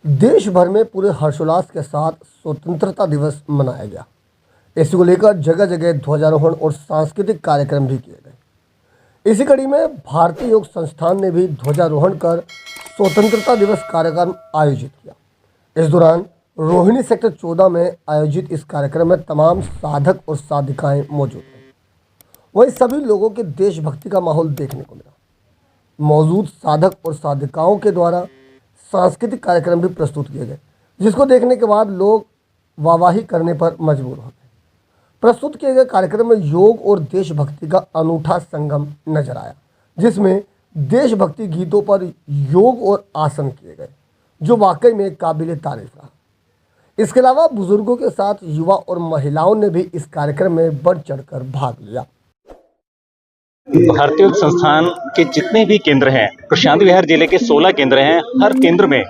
देश भर में पूरे हर्षोल्लास के साथ स्वतंत्रता दिवस मनाया गया। इसी को लेकर जगह जगह ध्वजारोहण और सांस्कृतिक कार्यक्रम भी किए गए। इसी कड़ी में भारतीय योग संस्थान ने भी ध्वजारोहण कर स्वतंत्रता दिवस कार्यक्रम आयोजित किया। इस दौरान रोहिणी सेक्टर 14 में आयोजित इस कार्यक्रम में तमाम साधक और साधिकाएं मौजूद थे। वहीं सभी लोगों के देशभक्ति का माहौल देखने को मिला। मौजूद साधक और साधिकाओं के द्वारा सांस्कृतिक कार्यक्रम भी प्रस्तुत किए गए, जिसको देखने के बाद लोग वाहवाही करने पर मजबूर हो गए। प्रस्तुत किए गए कार्यक्रम में योग और देशभक्ति का अनूठा संगम नजर आया, जिसमें देशभक्ति गीतों पर योग और आसन किए गए, जो वाकई में काबिले तारीफ रहा। इसके अलावा बुजुर्गों के साथ युवा और महिलाओं ने भी इस कार्यक्रम में बढ़ चढ़कर भाग लिया। भारतीय योग संस्थान के जितने भी केंद्र हैं, प्रशांत विहार जिले के 16 केंद्र हैं। हर केंद्र में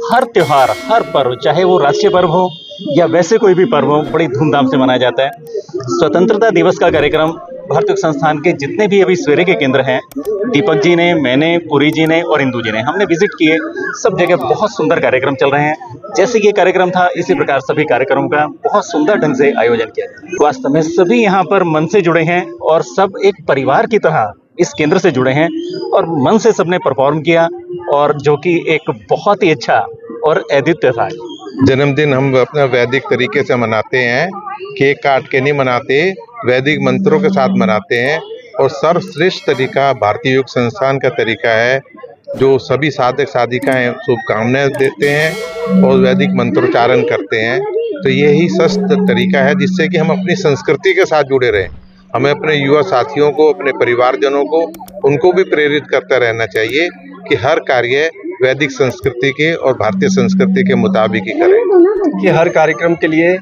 हर त्योहार, हर पर्व, चाहे वो राष्ट्रीय पर्व हो या वैसे कोई भी पर्व हो, बड़ी धूमधाम से मनाया जाता है। स्वतंत्रता दिवस का कार्यक्रम भारतीय योग संस्थान के जितने भी अभी सवेरे के केंद्र हैं, दीपक जी ने, मैंने, पुरी जी ने और इंदू जी ने, हमने विजिट किए। सब जगह बहुत सुंदर कार्यक्रम चल रहे हैं। जैसे ये कार्यक्रम था, इसी प्रकार सभी कार्यक्रमों का बहुत सुंदर ढंग से आयोजन किया गया। वास्तव में सभी यहाँ पर मन से जुड़े हैं और सब एक परिवार की तरह इस केंद्र से जुड़े हैं और मन से सबने परफॉर्म किया, और जो कि एक बहुत ही अच्छा और अद्वितीय था। जन्मदिन हम अपना वैदिक तरीके से मनाते हैं, केक काट के नहीं मनाते, वैदिक मंत्रों के साथ मनाते हैं। और सर्वश्रेष्ठ तरीका भारतीय योग संस्थान का तरीका है, जो सभी साधक साधिकाएं शुभकामनाएं देते हैं और वैदिक मंत्रोच्चारण करते हैं। तो यही सशक्त तरीका है जिससे कि हम अपनी संस्कृति के साथ जुड़े रहें। हमें अपने युवा साथियों को, अपने परिवारजनों को, उनको भी प्रेरित करता रहना चाहिए कि हर कार्य वैदिक संस्कृति के और भारतीय संस्कृति के मुताबिक ही करें। कि हर कार्यक्रम के लिए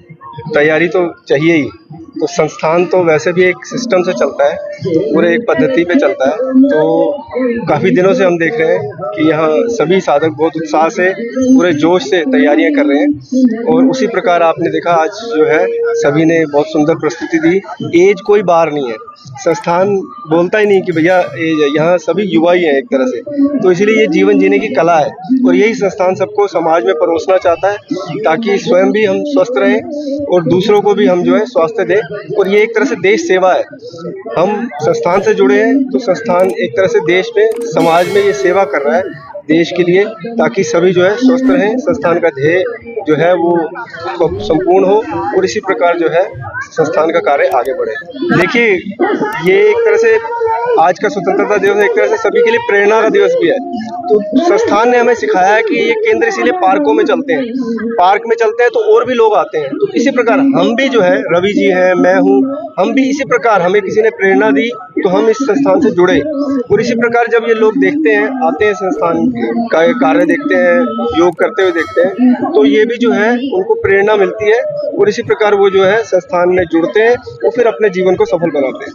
तैयारी तो चाहिए ही। तो संस्थान तो वैसे भी एक सिस्टम से चलता है, पूरे एक पद्धति पे चलता है। तो काफ़ी दिनों से हम देख रहे हैं कि यहाँ सभी साधक बहुत उत्साह से, पूरे जोश से तैयारियां कर रहे हैं। और उसी प्रकार आपने देखा, आज जो है सभी ने बहुत सुंदर प्रस्तुति दी। एज कोई बार नहीं है, संस्थान बोलता ही नहीं कि भैया यहाँ सभी युवा ही हैं एक तरह से। तो इसीलिए ये जीवन जीने की कला है और यही संस्थान सबको समाज में परोसना चाहता है, ताकि स्वयं भी हम स्वस्थ रहें और दूसरों को भी हम जो है स्वास्थ्य दें। और ये एक तरह से देश सेवा है। हम संस्थान से जुड़े हैं तो संस्थान एक तरह से देश में, समाज में ये सेवा कर रहा है देश के लिए, ताकि सभी जो है स्वस्थ रहें, संस्थान का ध्येय जो है वो संपूर्ण हो और इसी प्रकार जो है संस्थान का कार्य आगे बढ़े। देखिए, ये एक तरह से आज का स्वतंत्रता दिवस एक तरह से सभी के लिए प्रेरणा का दिवस भी है। तो संस्थान ने हमें सिखाया है कि ये केंद्र इसीलिए पार्कों में चलते हैं, पार्क में चलते हैं तो और भी लोग आते हैं। तो इसी प्रकार हम भी जो है, रवि जी हैं, मैं हूँ, हम भी इसी प्रकार, हमें किसी ने प्रेरणा दी तो हम इस संस्थान से जुड़े। और इसी प्रकार जब ये लोग देखते हैं, आते हैं, संस्थान का कार्य देखते हैं, योग करते हुए देखते हैं, तो ये भी जो है उनको प्रेरणा मिलती है और इसी प्रकार वो जो है संस्थान में जुड़ते हैं और फिर अपने जीवन को सफल बनाते हैं।